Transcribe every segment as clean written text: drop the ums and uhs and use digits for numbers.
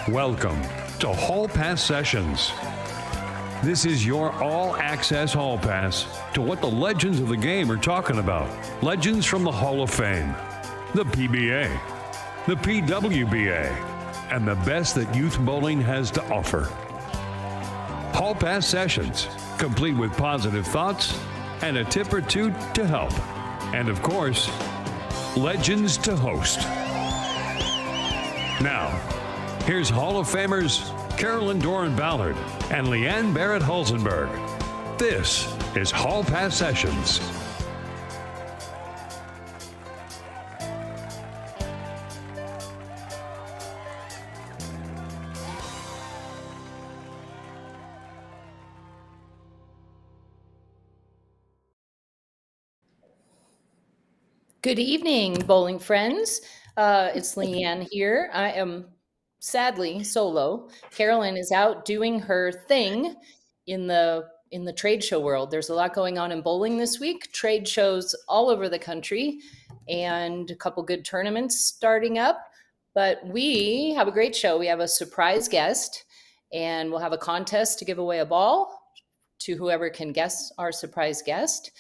Welcome to Hall Pass Sessions. This is your all-access Hall Pass to what the legends of the game are talking about. Legends from the Hall of Fame, the PBA, the PWBA, and the best that youth bowling has to offer. Hall Pass Sessions, complete with positive thoughts and a tip or two to help. And of course, legends to host. Now, here's Hall of Famers Carolyn Doran Ballard and Leanne Barrett Hulsenberg. This is Hall Pass Sessions. Good evening, bowling friends. It's Leanne here. I am sadly solo. Carolyn is out doing her thing in the trade show world. There's a lot going on in bowling this week. Trade shows all over the country, and a couple good tournaments starting up. But we have a great show. We have a surprise guest, and we'll have a contest to give away a ball to whoever can guess our surprise guest.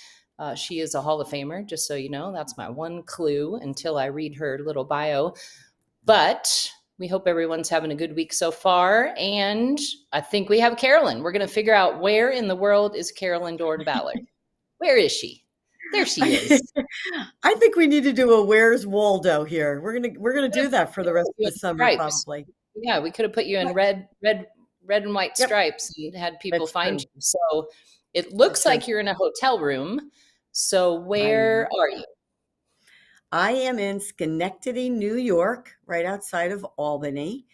She is a Hall of Famer, just so you know. That's my one clue until I read her little bio. But we hope everyone's having a good week so far. And I think we have Carolyn. We're going to figure out where in the world is Carolyn Doran Ballard. Where is she? There she is. I think we need to do a Where's Waldo here. We're gonna do that for the rest of the summer, Stripes. probably. Yeah, we could have put you in red and white stripes and had people That's find true. you. So it looks That's like you're in a hotel room. So where are you? I am in Schenectady, New York, right outside of Albany,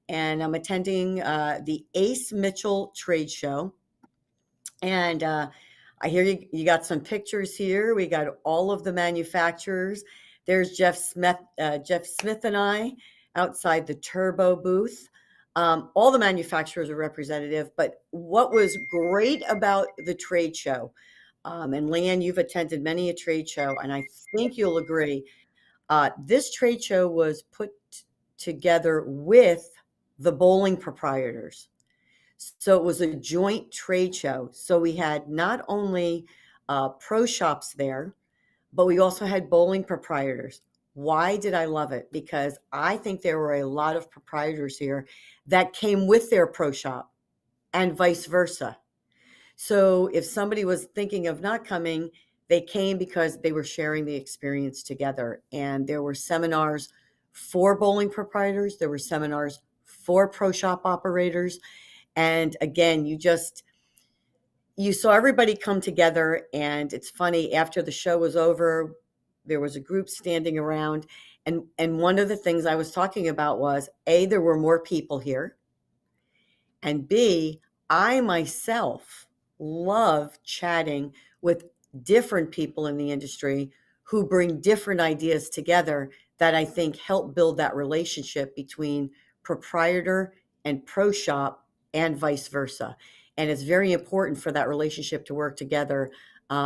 and I'm attending the Ace Mitchell Trade Show. And I hear you got some pictures here. We got all of the manufacturers. There's Jeff Smith and I outside the Turbo booth. All the manufacturers are representative. But what was great about the trade show, and Leanne, you've attended many a trade show, and I think you'll agree, this trade show was put together with the bowling proprietors. So it was a joint trade show. So we had not only pro shops there, but we also had bowling proprietors. Why did I love it? Because I think there were a lot of proprietors here that came with their pro shop and vice versa. So if somebody was thinking of not coming, they came because they were sharing the experience together. And there were seminars for bowling proprietors. There were seminars for pro shop operators. And again, you saw everybody come together. And it's funny, after the show was over, there was a group standing around. And one of the things I was talking about was, A, there were more people here. And B, I myself love chatting with different people in the industry who bring different ideas together that I think help build that relationship between proprietor and pro shop and vice versa. And it's very important for that relationship to work together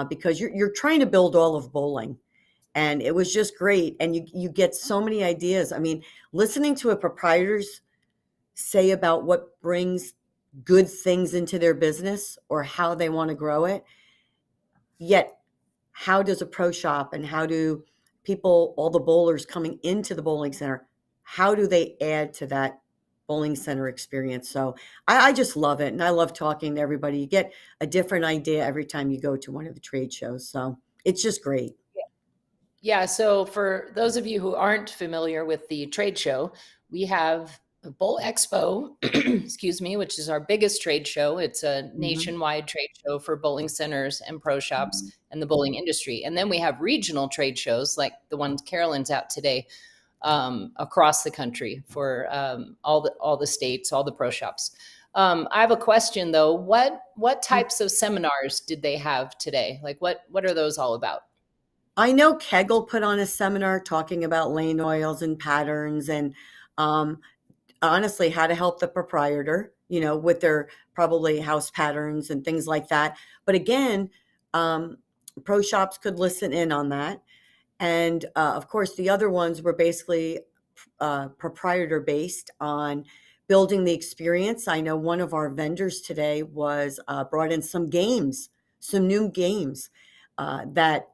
because you're trying to build all of bowling. And it was just great. And you get so many ideas. I mean, listening to a proprietor's say about what brings good things into their business or how they want to grow it. Yet, how does a pro shop and how do people, all the bowlers coming into the bowling center, how do they add to that bowling center experience? So I just love it. And I love talking to everybody. You get a different idea every time you go to one of the trade shows. So it's just great. Yeah, so for those of you who aren't familiar with the trade show, we have the Bowl Expo, excuse me, which is our biggest trade show. It's a nationwide trade show for bowling centers and pro shops and the bowling industry. And then we have regional trade shows like the one Carolyn's out today across the country for all the states, all the pro shops. I have a question though. What types of seminars did they have today? Like what are those all about? I know Kegel put on a seminar talking about lane oils and patterns and honestly how to help the proprietor, with their probably house patterns and things like that. But again, pro shops could listen in on that. And of course, the other ones were basically proprietor based on building the experience. I know one of our vendors today was brought in some games, some new games that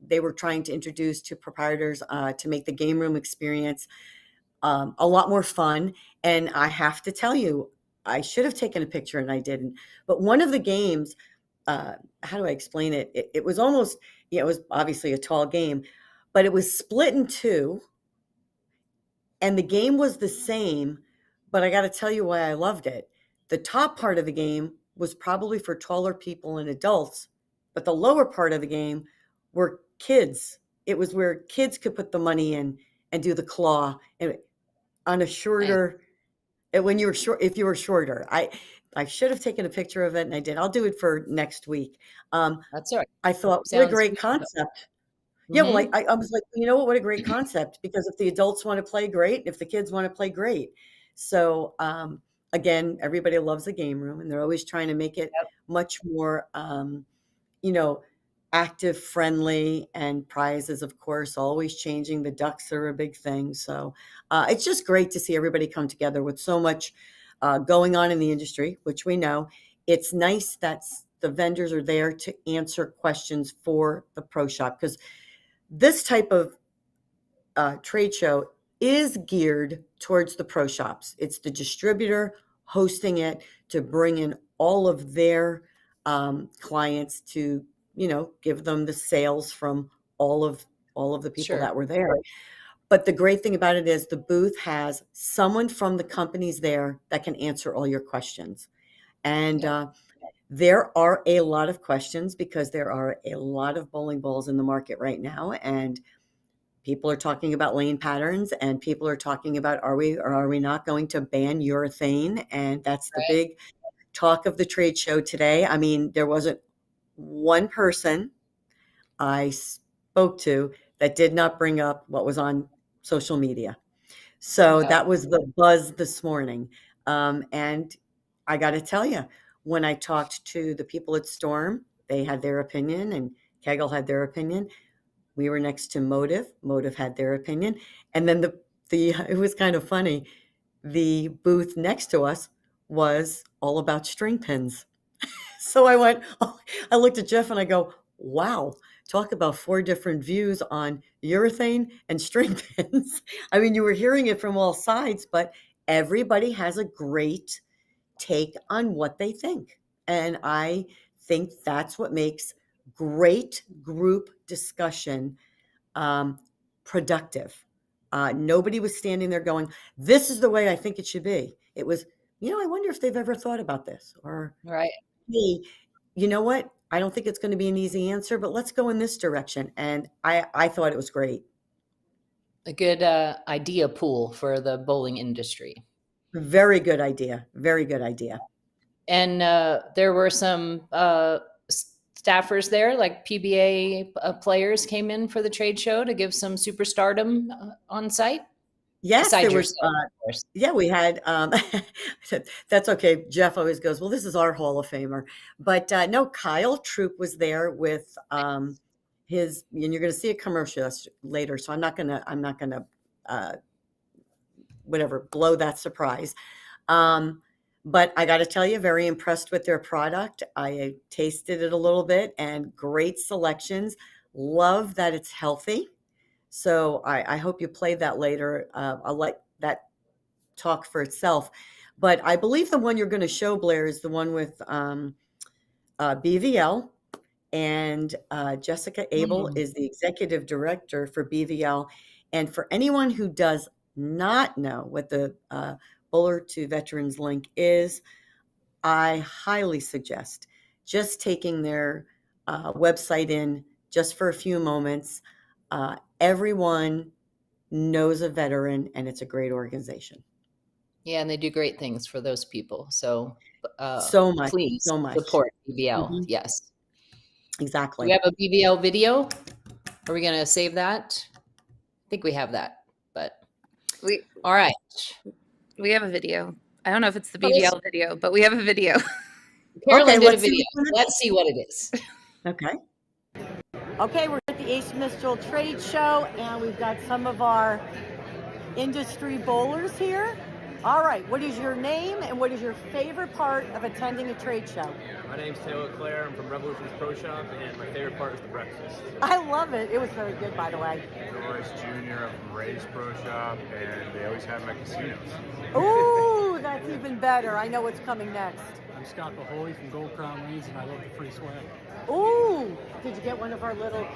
they were trying to introduce to proprietors to make the game room experience a lot more fun. And I have to tell you, I should have taken a picture and I didn't. But one of the games, how do I explain it? It was almost, yeah, it was obviously a tall game, but it was split in two, and the game was the same. But I got to tell you why I loved it. The top part of the game was probably for taller people and adults, but the lower part of the game were kids. It was where kids could put the money in and do the claw and on a shorter when you were short, if you were shorter. I should have taken a picture of it and I did. I'll do it for next week. That's all right. I thought, what a Sounds great good. concept. Yeah, well, Mhm. I was like, you know what a great concept, because if the adults want to play, great. If the kids want to play, great. So again, everybody loves a game room, and they're always trying to make it Yep. much more you know, active, friendly, and prizes, of course, always changing. The ducks are a big thing. So it's just great to see everybody come together with so much going on in the industry, which we know. It's nice that the vendors are there to answer questions for the pro shop, because this type of trade show is geared towards the pro shops. It's the distributor hosting it to bring in all of their clients to, give them the sales from all of the people Sure. that were there. But the great thing about it is the booth has someone from the companies there that can answer all your questions. And Yep. there are a lot of questions because there are a lot of bowling balls in the market right now. And people are talking about lane patterns, and people are talking about, are we or are we not going to ban urethane? And that's the Right. big talk of the trade show today. I mean, there wasn't one person I spoke to that did not bring up what was on social media. So Yep. that was the buzz this morning. And I got to tell you, when I talked to the people at Storm, they had their opinion, and Kegel had their opinion. We were next to Motive. Motive had their opinion. And then the it was kind of funny. The booth next to us was all about string pins. So I went, oh, I looked at Jeff and I go, wow, talk about four different views on urethane and string pins. I mean, you were hearing it from all sides, but everybody has a great take on what they think. And I think that's what makes great group discussion productive. Nobody was standing there going, this is the way I think it should be. It was, I wonder if they've ever thought about this. Or, Right. hey, you know what? I don't think it's going to be an easy answer, but let's go in this direction. And I thought it was great. A good idea pool for the bowling industry. Very good idea. Very good idea. And there were some staffers there, like PBA players came in for the trade show to give some superstardom on site. Yes, there Besides was. yourself, of course. Yeah, we had. That's okay. Jeff always goes, well, this is our Hall of Famer. But no, Kyle Troop was there with his, and you're going to see a commercial later. So I'm not going to, whatever, blow that surprise. But I got to tell you, very impressed with their product. I tasted it a little bit, and great selections. Love that it's healthy. So I hope you play that later. I'll let that talk for itself. But I believe the one you're going to show, Blair, is the one with BVL. And Jessica Abel Mm. is the executive director for BVL. And for anyone who does not know what the Bowler to Veterans link is, I highly suggest just taking their website in just for a few moments. Everyone knows a veteran, and it's a great organization. Yeah, and they do great things for those people. So So much, please so much. support BBL. Mhm, Yes. Do we exactly. have a BBL video? Are we going to save that? I think we have that, but We all right. we have a video. I don't know if it's the Oh, this- BBL video, but we have a video. Carolyn Okay, did a let's see video. which one it Let's see what it is. Okay. Okay, we're at the Ace Mistral Trade Show, and we've got some of our industry bowlers here. All right, what is your name and what is your favorite part of attending a trade show? My name's Taylor Claire. I'm from Revolution's Pro Shop, and my favorite part is the breakfast. I love it. It was very good, by the way. Royce Jr. I'm from Ray's Pro Shop, and they always have my casinos. Ooh, that's even better. I know what's coming next. I'm Scott Bahoy from Gold Crown Lanes, and I love the free swag. Ooh, did you get one of our little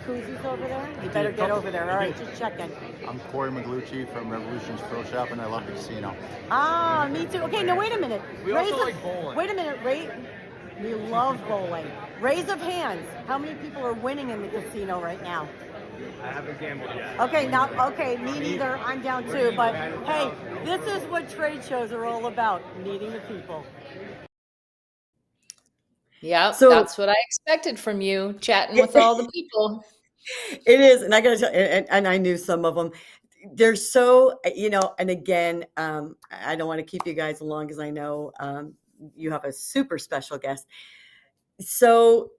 koozies over there? You better get over there. All right, just checking. I'm Corey Maglucci from Revolution's Pro Shop, and I love the casino. Ah, me too. Okay, now wait a minute. We also like bowling. Wait a minute, we love bowling. Raise of hands. How many people are winning in the casino right now? I haven't gambled yet. Okay, me neither. I'm down too. But hey, this is what trade shows are all about, meeting the people. Yeah, So- that's what I expected from you, chatting with all the people. It is, and I got to tell, and I knew some of them. They're so, and again, I don't want to keep you guys long because I know you have a super special guest. So,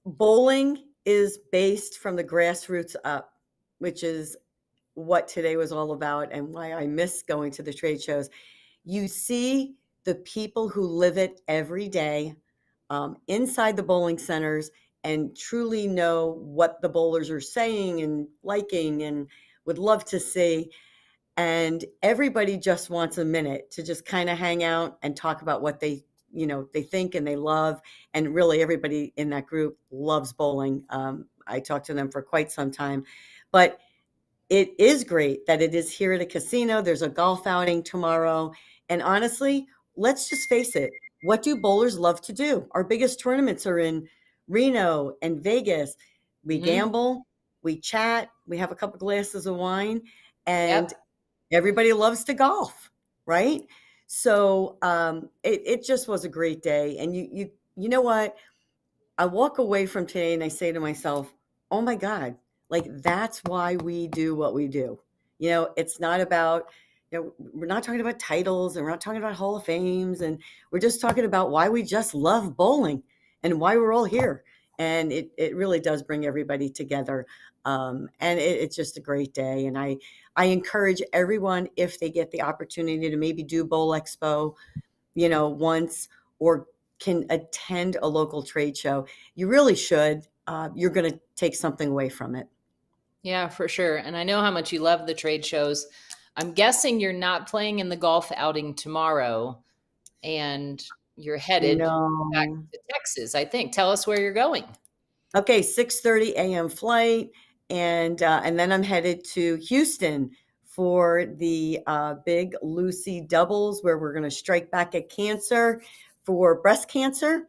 bowling is based from the grassroots up, which is what today was all about and why I miss going to the trade shows. You see the people who live it every day inside the bowling centers and truly know what the bowlers are saying and liking and would love to see. And everybody just wants a minute to just kind of hang out and talk about what they think and they love. And really everybody in that group loves bowling. I talked to them for quite some time, but it is great that it is here at a casino. There's a golf outing tomorrow. And honestly, let's just face it. What do bowlers love to do? Our biggest tournaments are in Reno and Vegas. We gamble, we chat, we have a couple glasses of wine, and everybody loves to golf, right? So it just was a great day. And you know what? I walk away from today and I say to myself, oh my God, like that's why we do what we do. It's not about, we're not talking about titles and we're not talking about Hall of Fames, and we're just talking about why we just love bowling and why we're all here. And it really does bring everybody together. And it's just a great day. And I encourage everyone, if they get the opportunity to maybe do Bowl Expo, once, or can attend a local trade show, you really should. You're going to take something away from it. Yeah, for sure. And I know how much you love the trade shows. I'm guessing you're not playing in the golf outing tomorrow, and you're headed back to Texas, I think. Tell us where you're going. Okay, 6:30 a.m. flight, and then I'm headed to Houston for the big Lucy doubles, where we're going to strike back at cancer for breast cancer.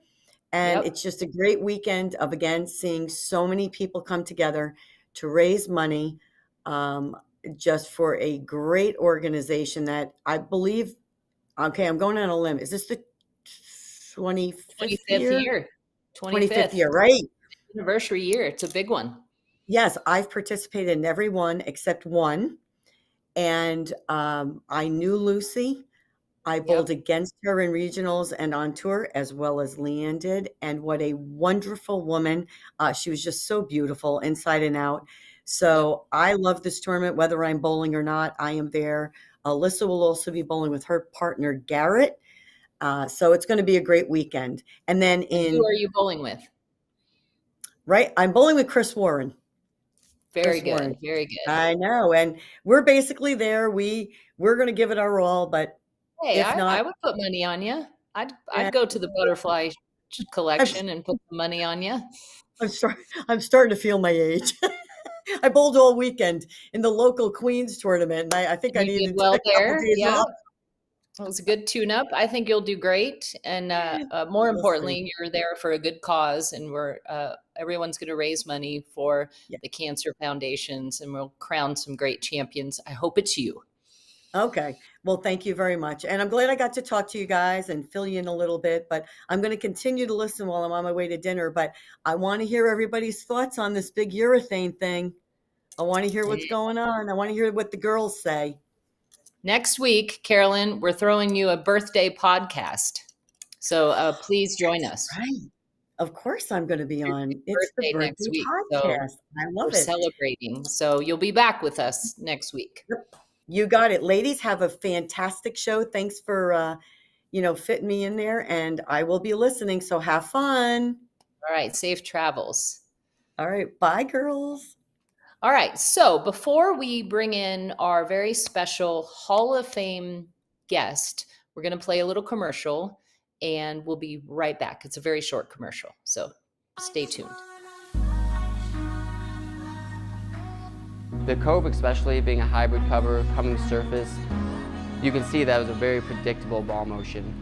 And it's just a great weekend of, again, seeing so many people come together to raise money just for a great organization that I believe, okay, I'm going on a limb. Is this the 25th year? 25th year, right? Anniversary year. It's a big one. Yes, I've participated in every one except one. And I knew Lucy. I bowled against her in regionals and on tour, as well as Leanne did. And what a wonderful woman. She was just so beautiful inside and out. So I love this tournament, whether I'm bowling or not. I am there. Alyssa will also be bowling with her partner, Garrett. So it's going to be a great weekend. And then who are you bowling with? Right. I'm bowling with Chris Warren. Very good. Very good. I know. And we're basically there. We're going to give it our all, but hey, if not, I would put money on you. I'd go to the butterfly collection and put the money on you. I'm starting to feel my age. I bowled all weekend in the local Queens tournament, and I think I needed well a couple days off. It was a good tune-up. I think you'll do great, and more importantly, you're there for a good cause, and everyone's going to raise money for the cancer foundations, and we'll crown some great champions. I hope it's you. Okay. Well, thank you very much. And I'm glad I got to talk to you guys and fill you in a little bit, but I'm going to continue to listen while I'm on my way to dinner. But I want to hear everybody's thoughts on this big urethane thing. I want to hear what's going on. I want to hear what the girls say. Next week, Carolyn, we're throwing you a birthday podcast. So please join us. Right. Of course I'm going to be on. It's the birthday next week. Podcast. So I love it. We're celebrating. So you'll be back with us next week. Yep. You got it. Ladies, have a fantastic show. Thanks for, fitting me in there, and I will be listening. So have fun. All right, safe travels. All right. Bye, girls. All right, so before we bring in our very special Hall of Fame guest, we're going to play a little commercial and we'll be right back. It's a very short commercial, so stay tuned. The Cove, especially being a hybrid cover coming to surface, you can see that was a very predictable ball motion.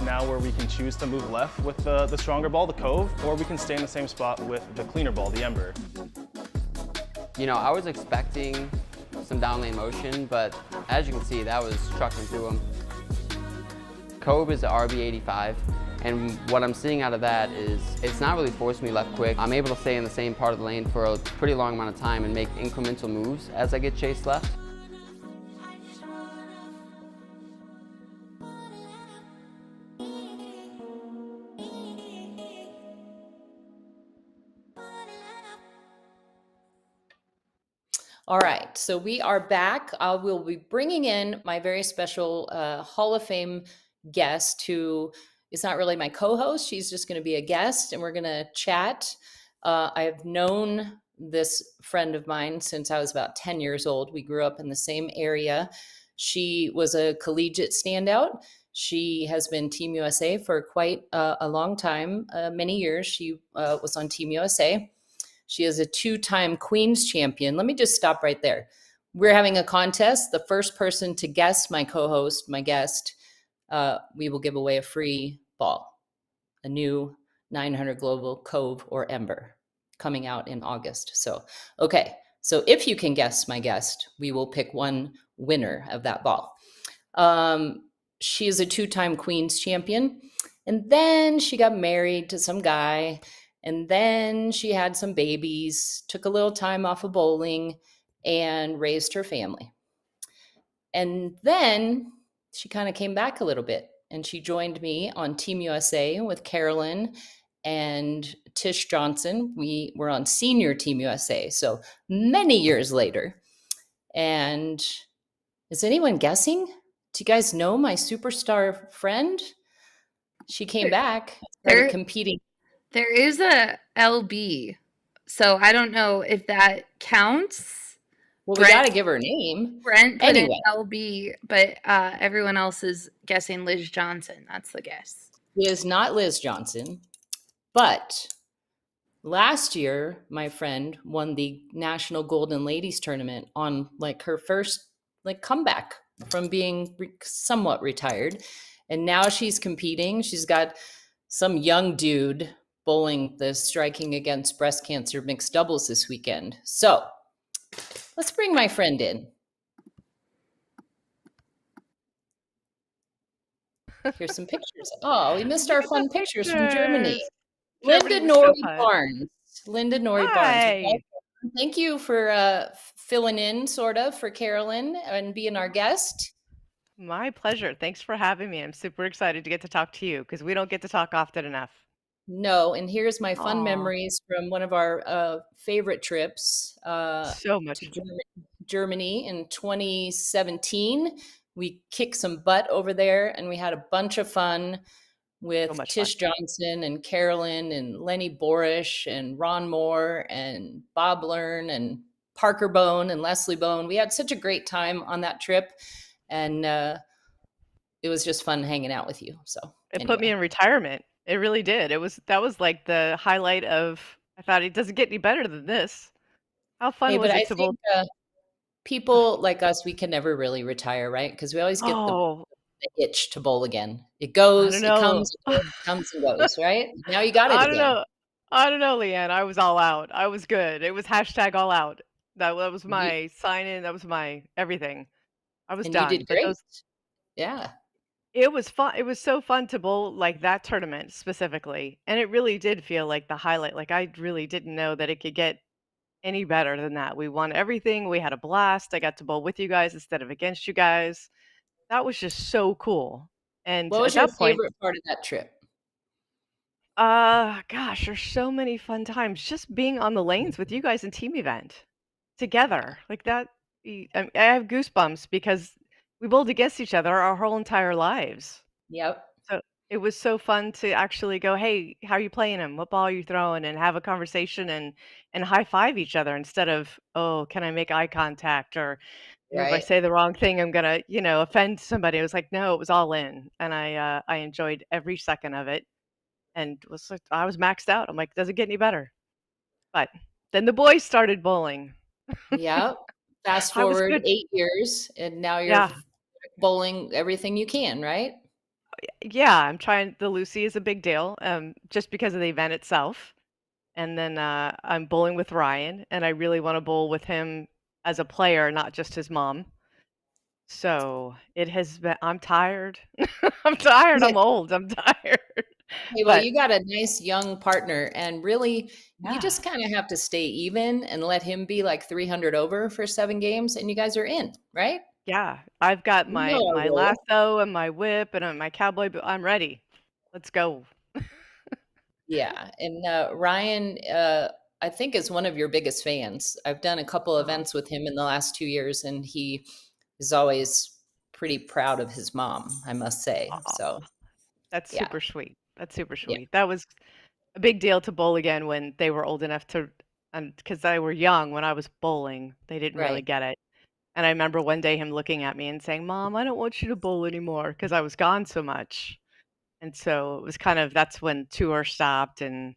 Now where we can choose to move left with the stronger ball, the Cove, or we can stay in the same spot with the cleaner ball, the Ember. You know, I was expecting some down lane motion, but as you can see, that was trucking through him. Cove is the RB85, and what I'm seeing out of that is it's not really forcing me left quick. I'm able to stay in the same part of the lane for a pretty long amount of time and make incremental moves as I get chased left. All right, so we are back. We'll be bringing in my very special Hall of Fame guest who is not really my co-host. She's just going to be a guest, and we're going to chat. I have known this friend of mine since I was about 10 years old. We grew up in the same area. She was a collegiate standout. She has been Team USA for quite a long time, many years. She was on Team USA. She is a two-time Queen's champion. Let me just stop right there. We're having a contest. The first person to guess my co-host, my guest, we will give away a free ball, a new 900 Global Cove or Ember coming out in August. So, okay. So if you can guess my guest, we will pick one winner of that ball. She is a two-time Queen's champion. And then she got married to some guy. And then she had some babies, took a little time off of bowling, and raised her family. And then she kind of came back a little bit, and she joined me on Team USA with Carolyn and Tish Johnson. We were on Senior Team USA, so many years later. And is anyone guessing? Do you guys know my superstar friend? She came back, started competing. There is a LB, so I don't know if that counts. Well, we got to give her a name. Brent put Anyway. in LB, but everyone else is guessing Liz Johnson. That's the guess. It is not Liz Johnson, but last year, my friend won the National Golden Ladies Tournament on like her first comeback from being somewhat retired. And now she's competing. She's got some young dude bowling the Striking Against Breast Cancer mixed doubles this weekend. So let's bring my friend in. Here's some pictures. Oh, we missed our fun pictures from Germany. Linda Nori Barnes. Linda Nori Barnes. Thank you for filling in, sort of, for Carolyn and being our guest. My pleasure. Thanks for having me. I'm super excited to get to talk to you because we don't get to talk often enough. No, and here's my fun memories from one of our favorite trips so much to Germany in 2017. We kicked some butt over there, and we had a bunch of fun with Tish Johnson and Carolyn and Lenny Borish and Ron Moore and Bob Learn and Parker Bone and Leslie Bone. We had such a great time on that trip, and it was just fun hanging out with you. So it put me in retirement. It really did. That was like the highlight of. I thought it doesn't get any better than this. How fun was it to bowl? People like us, we can never really retire, right? Because we always get the itch to bowl again. It goes, it comes, it comes and goes, right? Now you got it again. I don't know, Leanne. I was all out. I was good. It was hashtag all out. That was my sign in. That was my everything. I was done. You did great. Yeah. It was fun. It was so fun to bowl like that tournament specifically. And it really did feel like the highlight. Like I really didn't know that it could get any better than that. We won everything. We had a blast. I got to bowl with you guys instead of against you guys. That was just so cool. And what was your favorite part of that trip? Gosh, there's so many fun times just being on the lanes with you guys in team event. together like that. I have goosebumps because we bowled against each other our whole entire lives. Yep. So it was so fun to actually go, "Hey, how are you playing him? What ball are you throwing?" and have a conversation and high five each other instead of, "Oh, can I make eye contact?" or if I Right. say the wrong thing, I'm gonna, offend somebody. It was like, no, it was all in, and I enjoyed every second of it, and was like, I was maxed out. I'm like, does it get any better? But then the boys started bowling. Yep. Fast I was forward good. 8 years, and now you're Yeah, bowling everything you can, right? yeah. I'm trying. The Lucy is a big deal, just because of the event itself. And then I'm bowling with Ryan, and I really want to bowl with him as a player, not just his mom. So it has been. I'm tired. I'm tired. I'm old. I'm tired. Hey, well, But you got a nice young partner, and really, you yeah, just kind of have to stay even and let him be like 300 over for 7 games, and you guys are in, right? yeah. I've got You know our my role. lasso and my whip and my cowboy boot. I'm ready. Let's go. Yeah. And Ryan, I think, is one of your biggest fans. I've done a couple Oh, events with him in the last 2 years, and he is always pretty proud of his mom, I must say. aw, So, that's yeah. super sweet. That's super Yeah. sweet. That was a big deal to bowl again when they were old enough to, and because they were young when I was bowling, they didn't really Right. get it. And I remember one day him looking at me and saying, "Mom, I don't want you to bowl anymore," because I was gone so much. And so it was kind of that's when tour stopped and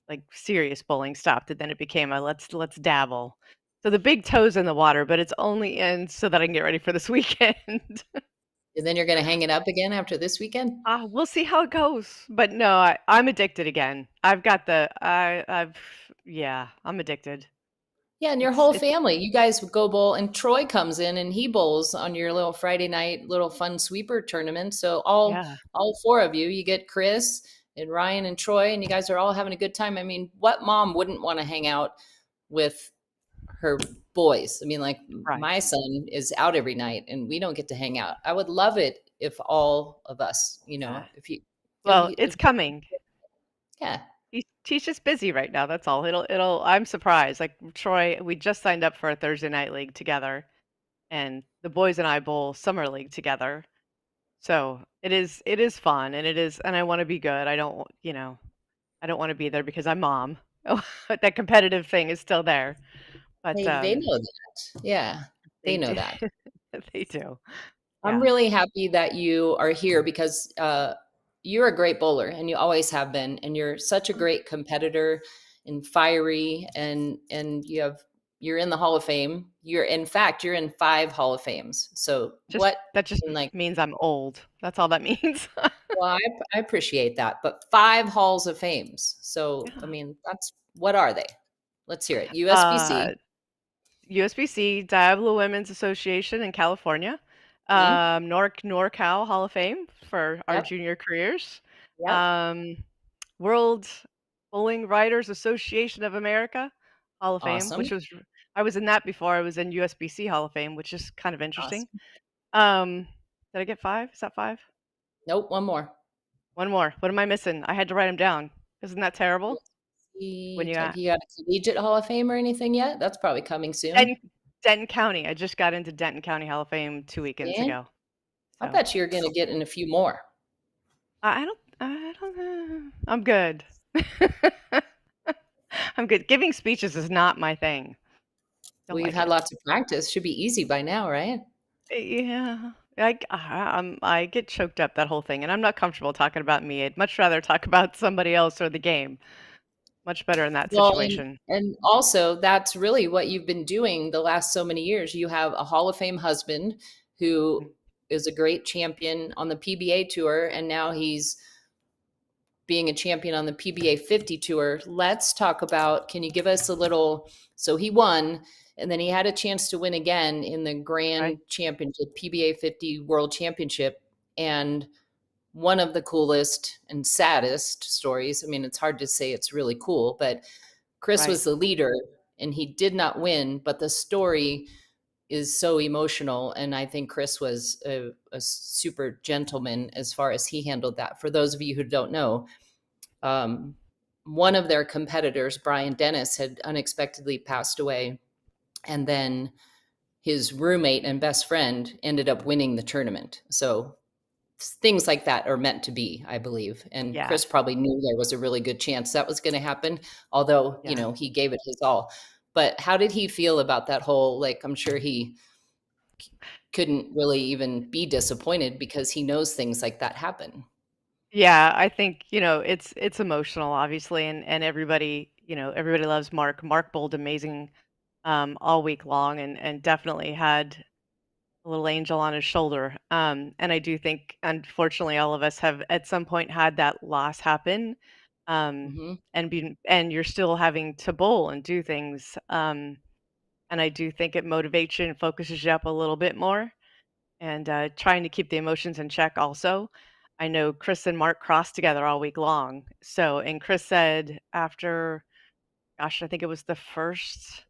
like serious bowling stopped, and then it became a let's dabble. So the big toes in the water, but it's only in so that I can get ready for this weekend. And then you're going to hang it up again after this weekend? We'll see how it goes. But no, I'm addicted again. I've got the I've yeah, I'm addicted. Yeah, and your whole It's family, you guys would go bowl, and Troy comes in and he bowls on your little Friday night little fun sweeper tournament. So yeah, all four of you, you get Chris and Ryan and Troy, and you guys are all having a good time. I mean, what mom wouldn't want to hang out with her boys? I mean, like right. my son is out every night, and we don't get to hang out. I would love it if all of us, Yeah. if you, Well, it's coming. yeah, He's just busy right now. That's all. I'm surprised. Like Troy, we just signed up for a Thursday night league together, and the boys and I bowl summer league together. So it is fun, and and I want to be good. I don't want to be there because I'm mom. That competitive thing is still there, but they know that. Yeah, they they know do. that. They do. I'm Yeah. really happy that you are here because you're a great bowler and you always have been, and you're such a great competitor and fiery, and you're in the Hall of Fame. You're in fact you're in 5 Hall of Fames. So Just what that just like means I'm old. That's all that means. well, I appreciate that, but 5 Halls of Fames. So I Yeah. mean what are they? Let's hear it. USBC. Uh USBC, Diablo Women's Association in California, Mhm. NorCal Hall of Fame for our Yep. junior careers, Yep. um, World Bowling Writers Association of America Hall of Fame, Awesome. I was in that before I was in USBC Hall of Fame, which is kind of interesting. Awesome. Um, did I get 5? Is that 5? Nope. One more. One more. What am I missing? I had to write them down. Isn't that terrible? When Have you got a collegiate Hall of Fame or anything yet? That's probably coming soon. Denton, Denton County. I just got into Denton County Hall of Fame 2 weekends Yeah, ago. I So bet you're gonna get in a few more. I don't know. I'm good. I'm good. Giving speeches is not my thing. Don't Well, you've like had it. lots of practice. Should be easy by now, right? Yeah. I get choked up that whole thing, and I'm not comfortable talking about me. I'd much rather talk about somebody else or the game. Much better in that Well, situation. and also that's really what you've been doing the last so many years. You have a Hall of Fame husband who Mm, is a great champion on the PBA tour, and now he's being a champion on the PBA 50 tour. Let's talk about, can you give us a little, so he won and then he had a chance to win again in the right, grand championship, PBA 50 world championship. And one of the coolest and saddest stories, I mean, it's hard to say it's really cool, but Chris right. was the leader and he did not win, but the story is so emotional. And I think Chris was a super gentleman as far as he handled that. For those of you who don't know, um, one of their competitors, Brian Dennis, had unexpectedly passed away and then his roommate and best friend ended up winning the tournament. So things like that are meant to be, I believe. And Chris Yes. probably knew there was a really good chance that was going to happen, although, Yeah. he gave it his all. But how did he feel about that whole, like, I'm sure he couldn't really even be disappointed because he knows things like that happen. Yeah, I think, it's emotional obviously, and everybody, everybody loves Mark. Mark bowled amazing all week long, and definitely had a little angel on his shoulder. And I do think, unfortunately, all of us have at some point had that loss happen. Hmm. And you're still having to bowl and do things. And I do think it motivates you and focuses you up a little bit more. And trying to keep the emotions in check also. I know Chris and Mark crossed together all week long. So, and Chris said after, gosh, I think it was the first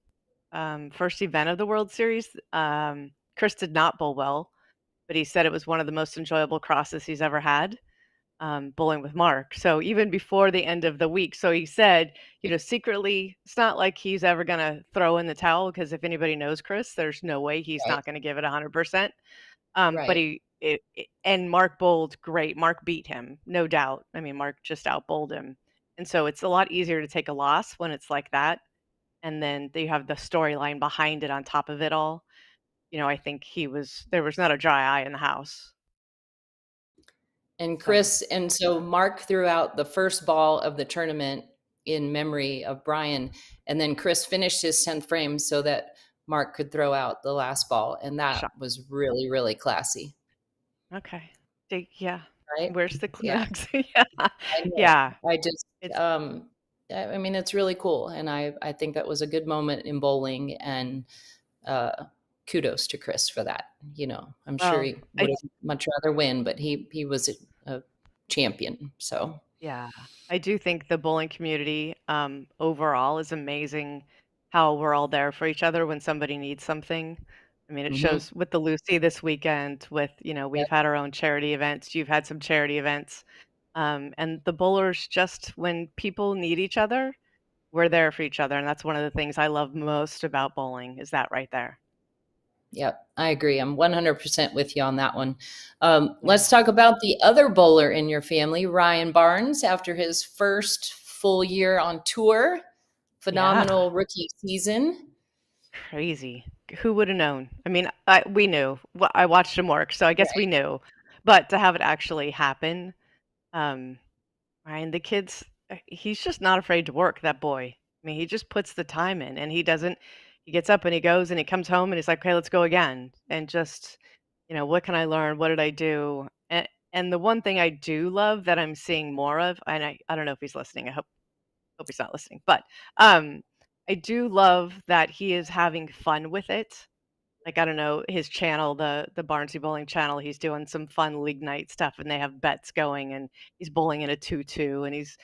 event of the World Series. Chris did not bowl well, but he said it was one of the most enjoyable crosses he's ever had, bowling with Mark. So even before the end of the week, so he said, secretly, it's not like he's ever going to throw in the towel, because if anybody knows Chris, there's no way he's Right. not going to give it 100%. But Right. and Mark bowled great. Mark beat him, no doubt. I mean, Mark just out bowled him. And so it's a lot easier to take a loss when it's like that. And then you have the storyline behind it on top of it all. I think there was not a dry eye in the house. And So, Chris, and so Mark threw out the first ball of the tournament in memory of Brian, and then Chris finished his 10th frame so that Mark could throw out the last ball, and that shot. was really, really classy, Okay. Yeah. right? Where's the Yeah, Kleenex? Yeah. I know. Yeah. I just, It's I mean, it's really cool, and I think that was a good moment in bowling, and uh, kudos to Chris for that. I'm sure well, he I would have much rather win, but he was a champion. So Yeah, I do think the bowling community overall is amazing, how we're all there for each other when somebody needs something. I mean, it hmm. shows with the Lucy this weekend with, Yep. we've had our own charity events, you've had some charity events. And the bowlers, just when people need each other, we're there for each other. And that's one of the things I love most about bowling, is that right there. Yep, I agree. I'm 100% with you on that one. Yeah. Let's talk about the other bowler in your family, Ryan Barnes, after his first full year on tour. Yeah. Phenomenal rookie season. Crazy. Who would have known? I mean, we knew. I watched him work, so I guess we Right. knew. But to have it actually happen, um, Ryan, the kid's he's just not afraid to work, that boy. I mean, he just puts the time in, and he gets up and he goes and he comes home and he's like, "Okay, let's go again." And just, what can I learn? What did I do? And the one thing I do love that I'm seeing more of, and I don't know if he's listening. I hope he's not listening. But um, I do love that he is having fun with it. Like, I don't know, his channel, the Barnsley Bowling channel, he's doing some fun league night stuff, and they have bets going, and he's bowling in a 2-2, and he's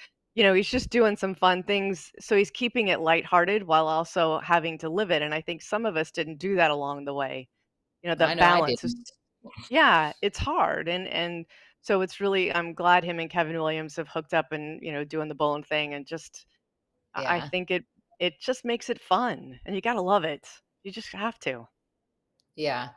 just doing some fun things. So he's keeping it lighthearted while also having to live it. And I think some of us didn't do that along the way. The I know I balance is, didn't. yeah, it's hard. And so it's really, I'm glad him and Kevin Williams have hooked up and, doing the bowling thing. And just, I Yeah, think it just makes it fun, and you gotta love it. You just have to. yeah.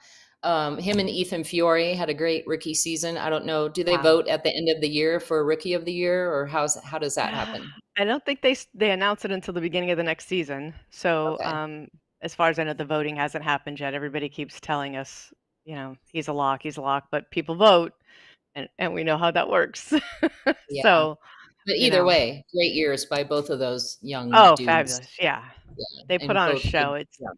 Him and Ethan Fiore had a great rookie season. I don't know. Do they Wow. vote at the end of the year for rookie of the year, or how does that happen? I don't think they announce it until the beginning of the next season. So, Okay. as far as I know, the voting hasn't happened yet. Everybody keeps telling us, he's a lock, but people vote, and we know how that works. Yeah. So, But you either know, way, great years by both of those young oh, dudes. fabulous. Yeah. Yeah, They put and on a both show. kids. It's Yeah.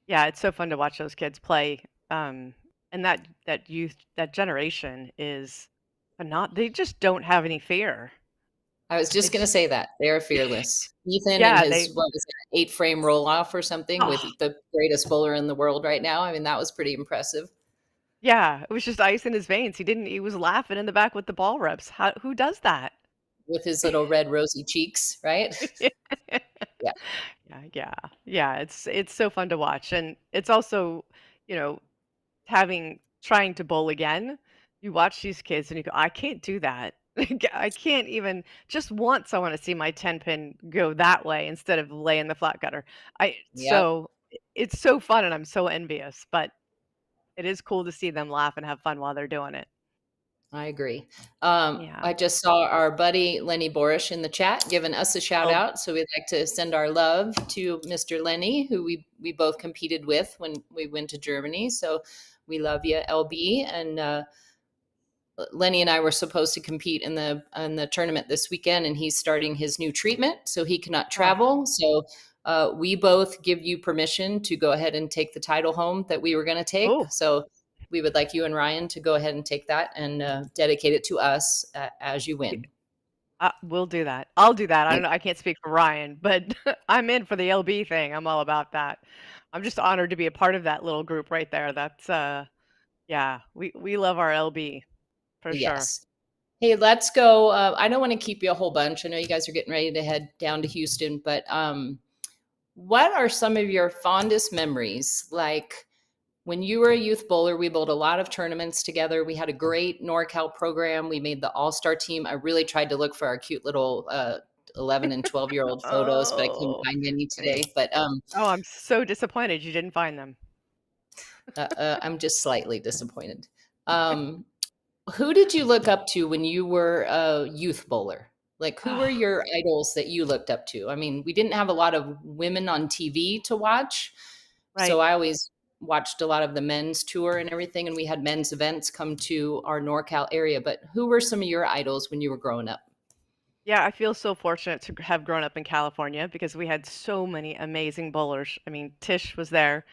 Yeah, it's so fun to watch those kids play. And that youth, that generation is not they just don't have any fear. I was just gonna It's say that. They are fearless. Ethan and yeah, his, what was it, 8 frame roll off or something with oh, the greatest bowler in the world right now. I mean, that was pretty impressive yeah, it was just ice in his veins. He was laughing in the back with the ball reps. Who does that? with his little red rosy cheeks, right? Yeah. Yeah, yeah. Yeah, it's so fun to watch. And it's also, you know, trying to bowl again. You watch these kids and you go, I can't do that. Like, I can't even just once I want to see my 10 pin go that way instead of laying the flat gutter. I Yep. so it's so fun and I'm so envious, but it is cool to see them laugh and have fun while they're doing it. I agree. Yeah. I just saw our buddy Lenny Borish in the chat giving us a shout Oh, out. So we'd like to send our love to Mr. Lenny, who we both competed with when we went to Germany. So we love you, LB. And Lenny and I were supposed to compete in the tournament this weekend, and he's starting his new treatment, so he cannot ah, travel. So we both give you permission to go ahead and take the title home that we were going to take. oh, So we would like you and Ryan to go ahead and take that and dedicate it to us as you y win. we'll do that. I'll do that. I don't Thank- know, I can't speak for Ryan, but I'm in for the LB thing. I'm all about that. I'm just honored to be a part of that little group right there. That's, yeah, we love our LB for sure. Yes. Hey, let's go. I don't want to keep you a whole bunch. I know you guys are getting ready to head down to Houston, but what are some of your fondest memories? Like, when you were a youth bowler, we bowled a lot of tournaments together. We had a great NorCal program. We made the all-star team. I really tried to look for our cute little 11 and 12-year-old photos, but I couldn't Oh. find any today. But Oh, I'm so disappointed you didn't find them. I'm just slightly disappointed. Um, who did you look up to when you were a youth bowler? Like, who were Oh, your idols that you looked up to? I mean, we didn't have a lot of women on TV to watch, so right. I always watched a lot of the men's tour and everything, and we had men's events come to our NorCal area. But who were some of your idols when you were growing up? Yeah, I feel so fortunate to have grown up in California because we had so many amazing bowlers. I mean, Tish was there,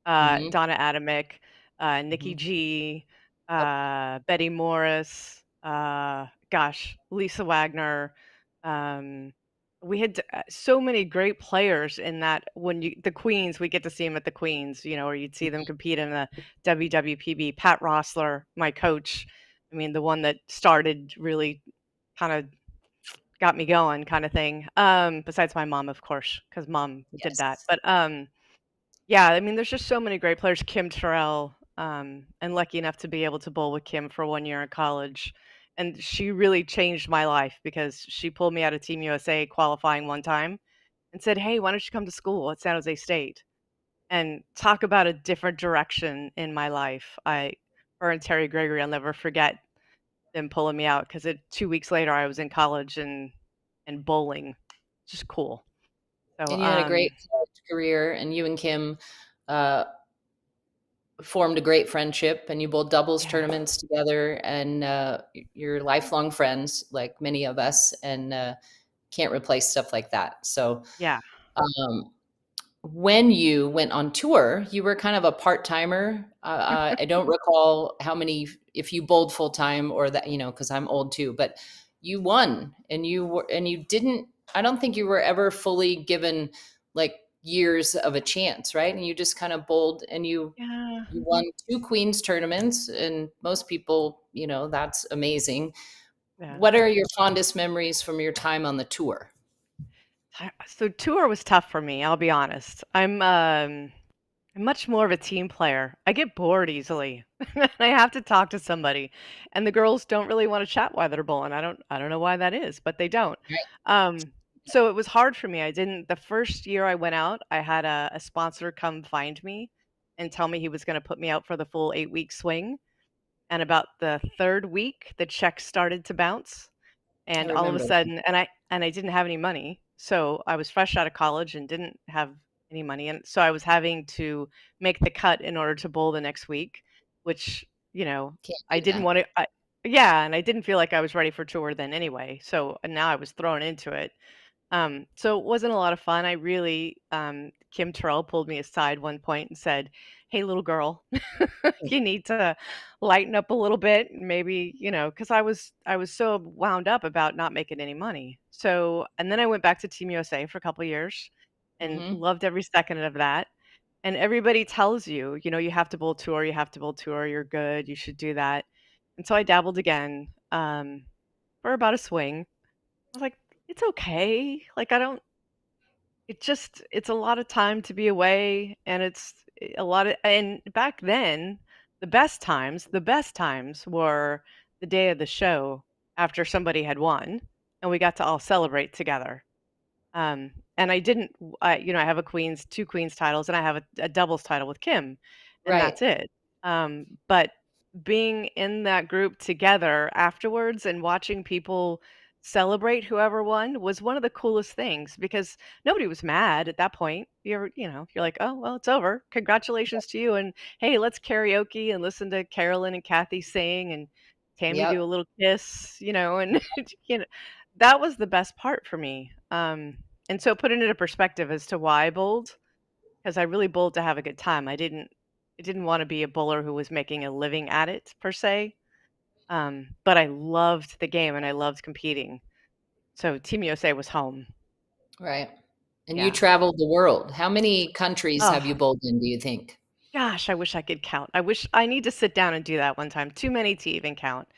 Hmm. Donna Atomic, Nikki Hmm. G, Yep. Betty Morris, gosh, Lisa Wagner. Um, we had so many great players in that when the Queens, we get to see them at the Queens, or you'd see them compete in the WWPB. Pat Rossler, my coach, I mean, the one that started really kind of got me going kind of thing. Besides my mom, of course, because mom did that. Yes. But yeah, I mean, there's just so many great players. Kim Terrell, and lucky enough to be able to bowl with Kim for 1 year in college. And she really changed my life because she pulled me out of Team USA qualifying one time and said, "Hey, why don't you come to school at San Jose State?" And talk about a different direction in my life. Her and Terry Gregory, I'll never forget them pulling me out because 2 weeks later I was in college and bowling. Just cool. So, And you had a great college career, and you and Kim uh, formed a great friendship, and you bowled doubles yeah, tournaments together, and you're lifelong friends, like many of us, and can't replace stuff like that. So, yeah, um, when you went on tour, you were kind of a part timer. I don't recall how many, if you bowled full time or that, because I'm old too, but you won and you didn't, I don't think you were ever fully given like years of a chance, right? And you just kind of bowled and yeah, you won two Queens tournaments. And most people, that's amazing. yeah. What are your fondest memories from your time on the tour? So tour was tough for me, I'll be honest. I'm much more of a team player. I get bored easily. I have to talk to somebody. And the girls don't really want to chat while they're bowling. I don't know why that is, but they don't. Right. Um, so it was hard for me. I didn't the first year I went out, I had a sponsor come find me and tell me he was going to put me out for the full 8-week swing. And about the third week, the checks started to bounce. I And all of a remember. sudden and I didn't have any money. So I was fresh out of college and didn't have any money, and so I was having to make the cut in order to bowl the next week, which, Can't I do didn't that. wanna yeah, and I didn't feel like I was ready for tour then anyway, so and now I was thrown into it. So it wasn't a lot of fun. I really Kim Terrell pulled me aside one point and said, "Hey, little girl, you need to lighten up a little bit. Maybe, because I was so wound up about not making any money." So, and then I went back to Team USA for a couple years and Hmm. loved every second of that. And everybody tells you, you have to bowl tour, you have to bowl tour, you're good, you should do that. And so I dabbled again for about a swing. I was like, it's okay. Like, I don't, it's a lot of time to be away and it's a lot of, and back then, the best times were the day of the show after somebody had won and we got to all celebrate together. Um, and I didn't, I have a queens, two queens titles, and I have a doubles title with Kim, and Right. that's it. But being in that group together afterwards and watching people celebrate whoever won was one of the coolest things because nobody was mad at that point. You're like, oh, well, it's over. Congratulations to you. And hey, let's karaoke and listen to Carolyn and Kathy sing and Tammy do a Yep. little kiss, and you know, that was the best part for me. And so put it into perspective as to why I bowled, because I really bowled to have a good time. I didn't want to be a bowler who was making a living at it per se. But I loved the game and I loved competing. So Team USA was home. Right. And you Yeah. traveled the world. How many countries have you Oh, bowled in, do you think? gosh, I wish I could count. I need to sit down and do that one time. Too many to even count.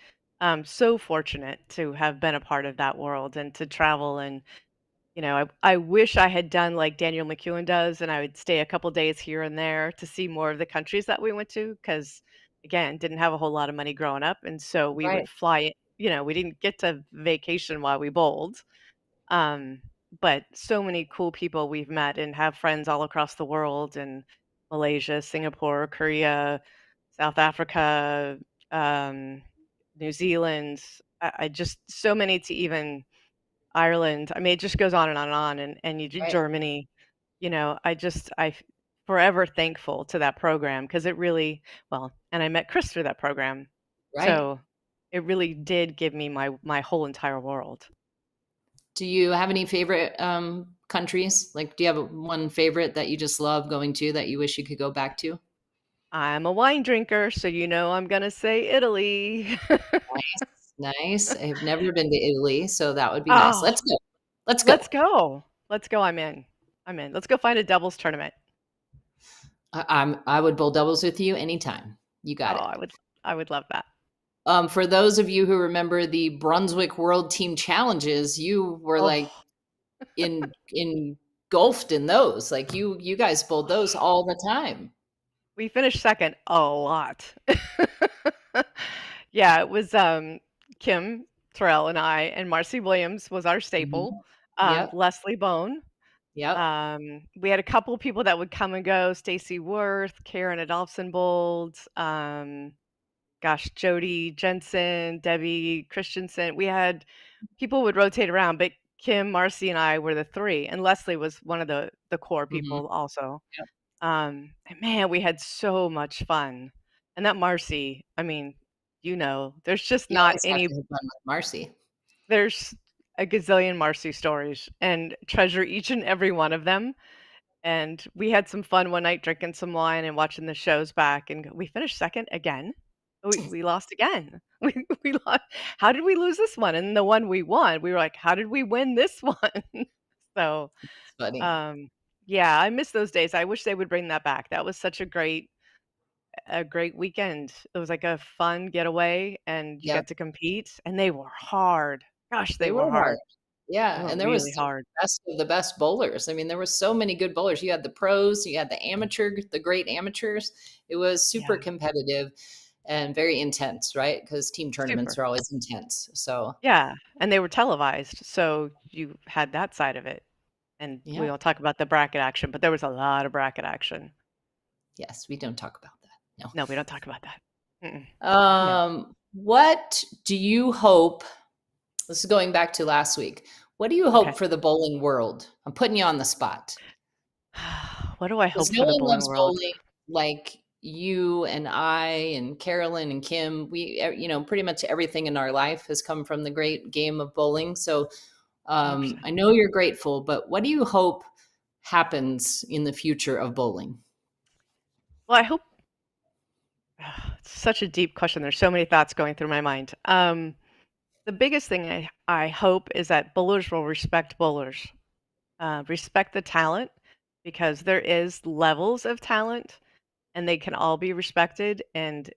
So fortunate to have been a part of that world and to travel. And I wish I had done like Daniel McEwen does, and I would stay a couple days here and there to see more of the countries that we went to. Because again, didn't have a whole lot of money growing up, and so we Right. would fly. We didn't get to vacation while we bowled. Um, but so many cool people we've met and have friends all across the world in Malaysia, Singapore, Korea, South Africa, um, New Zealand. I just so many to even Ireland. I mean, it just goes on and on and on. And Right. Germany. Forever thankful to that program because it really well. And I met Chris through that program, Right. so it really did give me my whole entire world. Do you have any favorite countries? Like, do you have one favorite that you just love going to that you wish you could go back to? I'm a wine drinker, so I'm gonna say Italy. Nice. Nice. I've never been to Italy, so that would be nice. Oh, Let's go. Let's go. let's go. Let's go. I'm in. I'm in. Let's go find a doubles tournament. I would bowl doubles with you anytime. You Oh, got it. I would love that. For those of you who remember the Brunswick World Team Challenges, you were like Oh, engulfed in those. Like you guys bowled those all the time. we finished second a lot. Yeah, it was Kim Terrell and I, and Marcy Williams was our staple. Mhm. Yep. Leslie Bone. Yep. We had a couple people that would come and go. Stacy Worth, Karen Adolphson bowled. Gosh, Jody Jensen, Debbie Christensen. We had people would rotate around, but Kim, Marcy, and I were the three, and Leslie was one of the core Mhm. people also. Yep. And man, we had so much fun. And that Marcy, I mean, there's just You not always have any. to have fun with Marcy. There's a gazillion Marcy stories, and treasure each and every one of them. And we had some fun one night drinking some wine and watching the shows back, and we finished second again. We lost again. We lost. How did we lose this one? And the one we won, we were like, how did we win this one? So, It's funny. yeah, I miss those days. I wish they would bring that back. That was such a great weekend. It was like a fun getaway, and you Yep. got to compete, and they were hard. Gosh, They they were were hard. hard. They Yeah, were and there really was the hard. best of the best bowlers. I mean, there were so many good bowlers. You had the pros, you had the great amateurs. It was super Yeah, competitive and very intense, right? Because team tournaments super. are always intense. So, Yeah, and they were televised, so you had that side of it. And we yeah, won't talk about the bracket action, but there was a lot of bracket action. yes, we don't talk about that. No, we don't talk about that. Mm-mm. No. No. What do you hope? This is going back to last week. What do you Okay. hope for the bowling world? I'm putting you on the spot. What do I Because hope no for the one bowling loves world? bowling like you and I and Carolyn and Kim. Pretty much everything in our life has come from the great game of bowling. So 100%. I know you're grateful, but what do you hope happens in the future of bowling? Well, I hope it's such a deep question. There's so many thoughts going through my mind. The biggest thing I hope is that bowlers will respect bowlers, respect the talent, because there is levels of talent and they can all be respected. And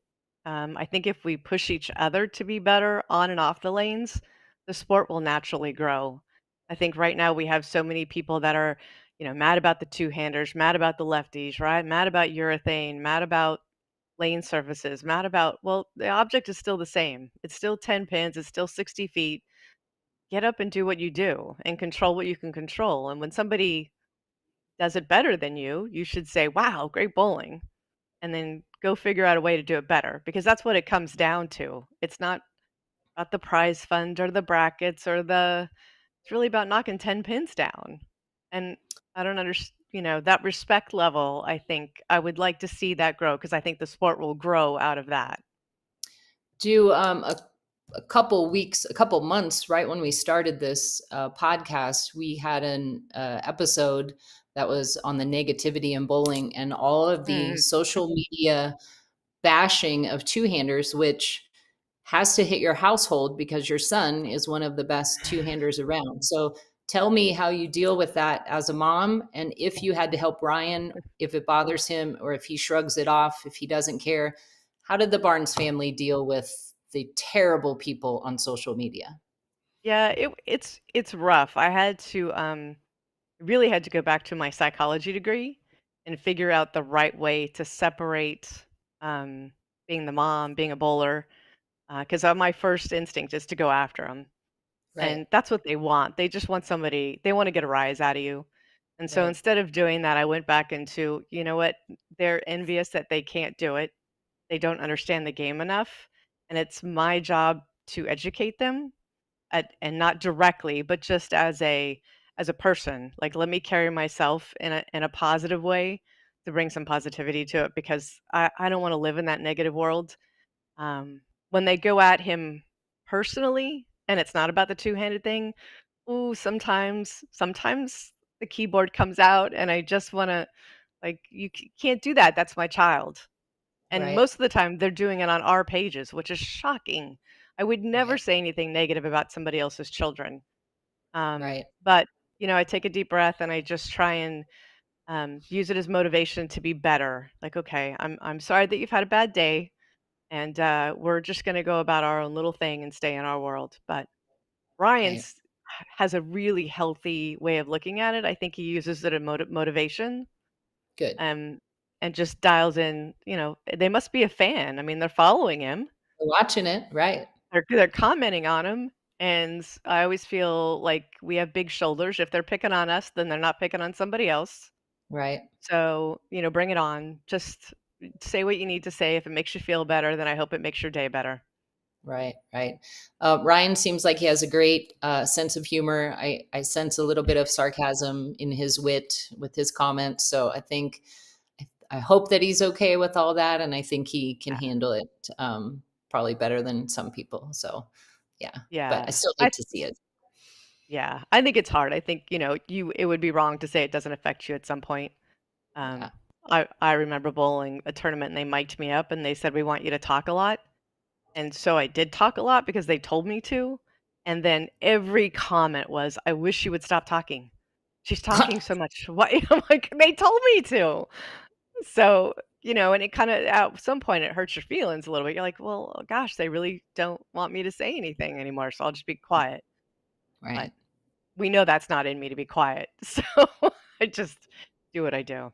I think if we push each other to be better on and off the lanes, the sport will naturally grow. I think right now we have so many people that are, mad about the two-handers, mad about the lefties, right? Mad about urethane, mad about lane surfaces, mad about, well, the object is still the same. It's still 10 pins, it's still 60 feet. get up and do what you do and control what you can control. And when somebody does it better than you, you should say, "Wow, great bowling." And then go figure out a way to do it better because that's what it comes down to. It's not about the prize fund or the brackets or the it's really about knocking 10 pins down. And I don't understand, that respect level, I think I would like to see that grow because I think the sport will grow out of that. Do a couple weeks, a couple months, right when we started this podcast, we had an episode that was on the negativity in bowling and all of the Mm. social media bashing of two-handers, which has to hit your household because your son is one of the best two-handers around. So tell me how you deal with that as a mom, and if you had to help Ryan, if it bothers him or if he shrugs it off, if he doesn't care. How did the Barnes family deal with the terrible people on social media? Yeah, it's rough. I had to really had to go back to my psychology degree and figure out the right way to separate um being the mom, being a bowler, because my first instinct is to go after them. Right, And that's what they want. They just want somebody, they want to get a rise out of you. And so right, instead of doing that, I went back into, you know what? They're envious that they can't do it. They don't understand the game enough. And it's my job to educate them and not directly, but just as a person. Like let me carry myself in a positive way to bring some positivity to it because I don't want to live in that negative world. When they go at him personally, and it's not about the two-handed thing, ooh, sometimes the keyboard comes out, and I just wanna like, "You can't do that, that's my child." And right, most of the time, they're doing it on our pages, which is shocking. I would never right, say anything negative about somebody else's children. right, But, I take a deep breath, and I just try and, use it as motivation to be better. Like, "Okay, I'm sorry that you've had a bad day and we're just going to go about our own little thing and stay in our world." But right. Ryan's has a really healthy way of looking at it. I think he uses it as motivation, Good. um, and just dials in. They must be a fan. I mean, they're following him. We're watching it, right, They're commenting on him, and I always feel like we have big shoulders. If they're picking on us, then they're not picking on somebody else. right. So bring it on. Just say what you need to say. If it makes you feel better, then I hope it makes your day better. Right, right. Ryan seems like he has a great sense of humor. I sense a little bit of sarcasm in his wit with his comments. So I hope that he's okay with all that, and I think he can handle it probably better than some people. So, yeah, but I Yeah. still I like to see it. Yeah, I think it's hard. I think, it would be wrong to say it doesn't affect you at some point. Yeah, Um, I remember bowling a tournament and they mic'd me up and they said, "We want you to talk a lot." And so I did talk a lot because they told me to. And then every comment was, "I wish you would stop talking. She's talking so much." Why? I'm like, they told me to. So, and it kind of, at some point, it hurts your feelings a little bit. You're like, well, gosh, they really don't want me to say anything anymore. So I'll just be quiet. But right. we know that's not in me to be quiet. So I just do what I do.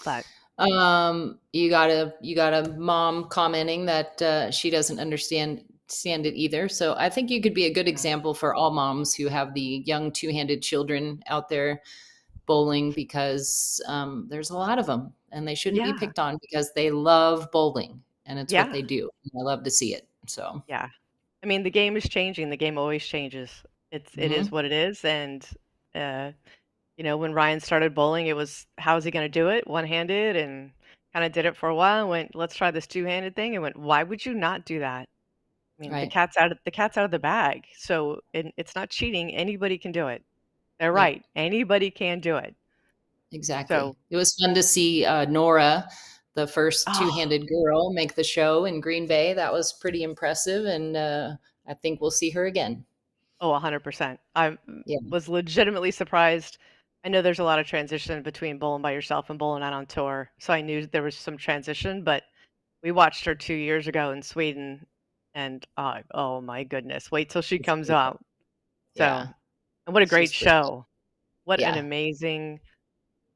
But You got a mom commenting that she doesn't understand it either. So I think you could be a good yeah. example for all moms who have the young two-handed children out there bowling because there's a lot of them and they shouldn't be Yeah. picked on because they love bowling and it's what Yeah. they do. I love to see it. So, Yeah. I mean, the game is changing. The game always changes. It is mhm. what it is. And uh, when Ryan started bowling, it was how is he going to do it? One handed, and kind of did it for a while and went, let's try this two handed thing. And went, why would you not do that? I mean, the Right. cat's out of the bag. So it's not cheating. Anybody can do it. They're Yep. right. Anybody can do it. Exactly. So, It was fun to see Nora, the first oh, two-handed girl, make the show in Green Bay. That was pretty impressive, and I think we'll see her again. Oh, 100%. I Yeah. was legitimately surprised. I know there's a lot of transition between bowling by yourself and bowling out on tour, so I knew there was some transition, but we watched her 2 years ago in Sweden, and, oh my goodness, wait till she It's comes beautiful. out. Yeah. So and what a great She's pretty good. show. What an Yeah. amazing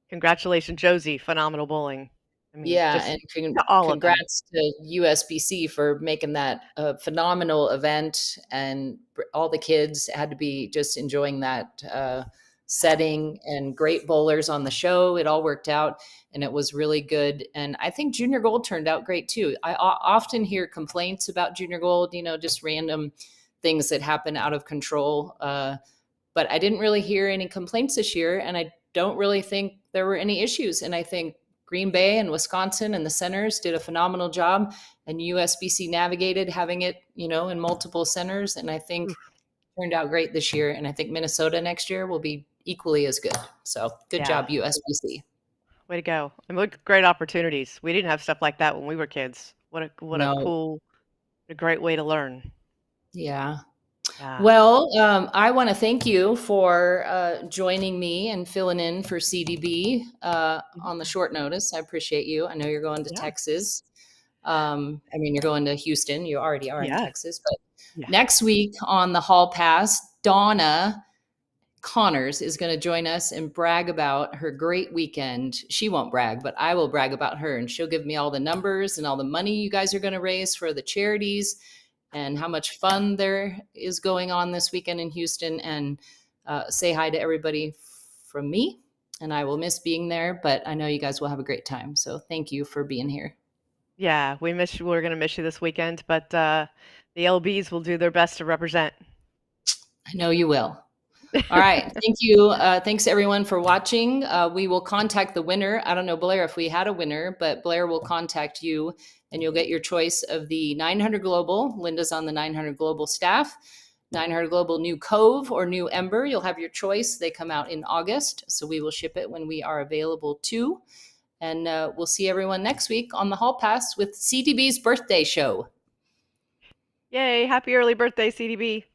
congratulations, Josie, phenomenal bowling. I mean, Yeah, just and to all of them. congrats to USBC for making that a phenomenal event, and all the kids had to be just enjoying that setting, and great bowlers on the show. It all worked out, and it was really good. And I think Junior Gold turned out great too. I often hear complaints about Junior Gold, just random things that happen out of control. But I didn't really hear any complaints this year, and I don't really think there were any issues. And I think Green Bay and Wisconsin and the centers did a phenomenal job, and USBC navigated having it, in multiple centers. And I think Oof. it turned out great this year. And I think Minnesota next year will be equally as good. So good Yeah. job, USBC. Way to go. And what great opportunities. We didn't have stuff like that when we were kids. What a No, cool, a great way to learn. yeah. Yeah. Well, I want to thank you for joining me and filling in for CDB on the short notice. I appreciate you. I know you're going to Yeah. Texas. I mean, you're going to Houston. You already are in Yeah. Texas. But Yeah. next week on the Hall Pass, Donna Connors is going to join us and brag about her great weekend. She won't brag, but I will brag about her, and she'll give me all the numbers and all the money you guys are going to raise for the charities, and how much fun there is going on this weekend in Houston. And say hi to everybody from me. And I will miss being there, but I know you guys will have a great time. So thank you for being here. Yeah, we miss you. We're going to miss you this weekend, but the LBs will do their best to represent. I know you will. All right. Thank you. Thanks everyone for watching. We will contact the winner. I don't know, Blair, if we had a winner, but Blair will contact you, and you'll get your choice of the 900 Global. Linda's on the 900 Global staff. 900 Global New Cove or New Ember. You'll have your choice. They come out in August, so we will ship it when we are available too. And we'll see everyone next week on the Hall Pass with CDB's birthday show. Yay, happy early birthday, CDB.